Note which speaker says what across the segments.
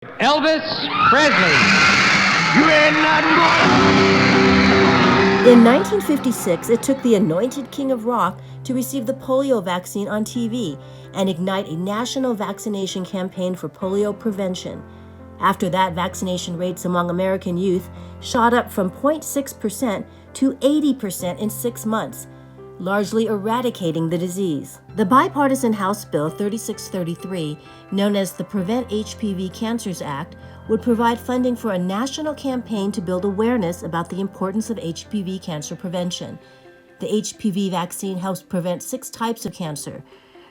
Speaker 1: Elvis Presley. You ain't nothing but...
Speaker 2: In 1956, it took the anointed king of rock to receive the polio vaccine on TV and ignite a national vaccination campaign for polio prevention. After that, vaccination rates among American youth shot up from 0.6% to 80% in 6 months, largely eradicating the disease. The bipartisan House Bill 3633, known as the PREVENT HPV Cancers Act, would provide funding for a national campaign to build awareness about the importance of HPV cancer prevention. The HPV vaccine helps prevent 6 types of cancer.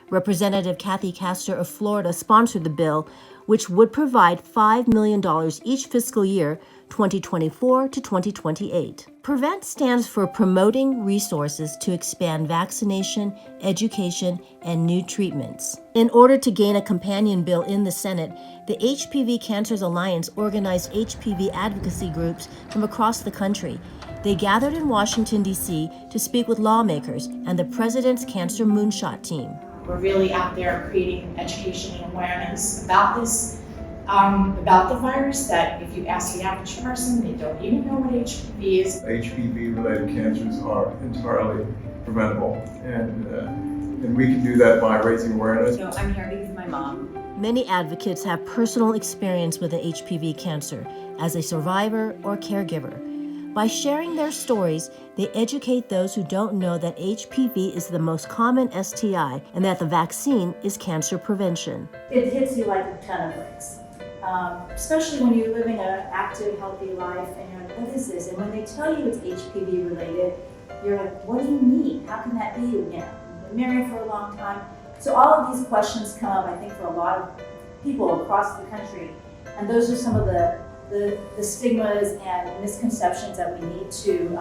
Speaker 2: Representative Kathy Castor of Florida sponsored the bill, which would provide $5 million each fiscal year, 2024 to 2028. PREVENT stands for Promoting Resources to Expand Vaccination, Education, and New Treatments. In order to gain a companion bill in the Senate, the HPV Cancers Alliance organized HPV advocacy groups from across the country. They gathered in Washington, D.C. to speak with lawmakers and the President's Cancer Moonshot team.
Speaker 3: We're really out there creating education and awareness about this, about the virus, that if you ask the average person, they don't even know what HPV is.
Speaker 4: HPV-related cancers are entirely preventable, and we can do that by raising awareness.
Speaker 5: So I'm here because my mom.
Speaker 2: Many advocates have personal experience with an HPV cancer as a survivor or caregiver. By sharing their stories, they educate those who don't know that HPV is the most common STI and that the vaccine is cancer prevention.
Speaker 3: It hits you like a ton of bricks, especially when you're living an active, healthy life and you're like, what is this? And when they tell you it's HPV related, you're like, what do you mean? How can that be? You know, you've been married for a long time. So all of these questions come up, I think, for a lot of people across the country. And those are some of the stigmas and misconceptions that we need to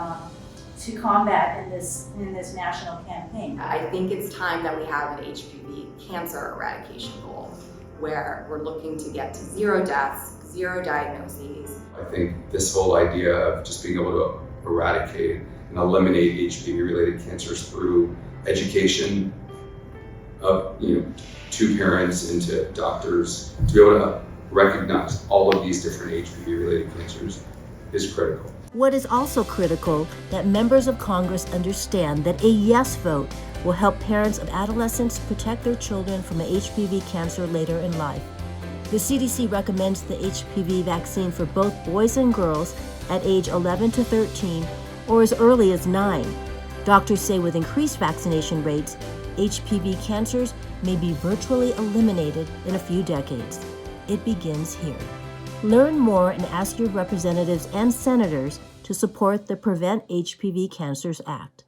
Speaker 3: combat in this national campaign.
Speaker 5: I think it's time that we have an HPV cancer eradication goal where we're looking to get to 0 deaths, 0 diagnoses.
Speaker 6: I think this whole idea of just being able to eradicate and eliminate HPV-related cancers through education of, to parents and to doctors, to be able to recognize all of these different HPV-related cancers is critical.
Speaker 2: What is also critical that members of Congress understand that a yes vote will help parents of adolescents protect their children from HPV cancer later in life. The CDC recommends the HPV vaccine for both boys and girls at age 11 to 13 or as early as 9. Doctors say with increased vaccination rates, HPV cancers may be virtually eliminated in a few decades. It begins here. Learn more and ask your representatives and senators to support the PREVENT HPV Cancers Act.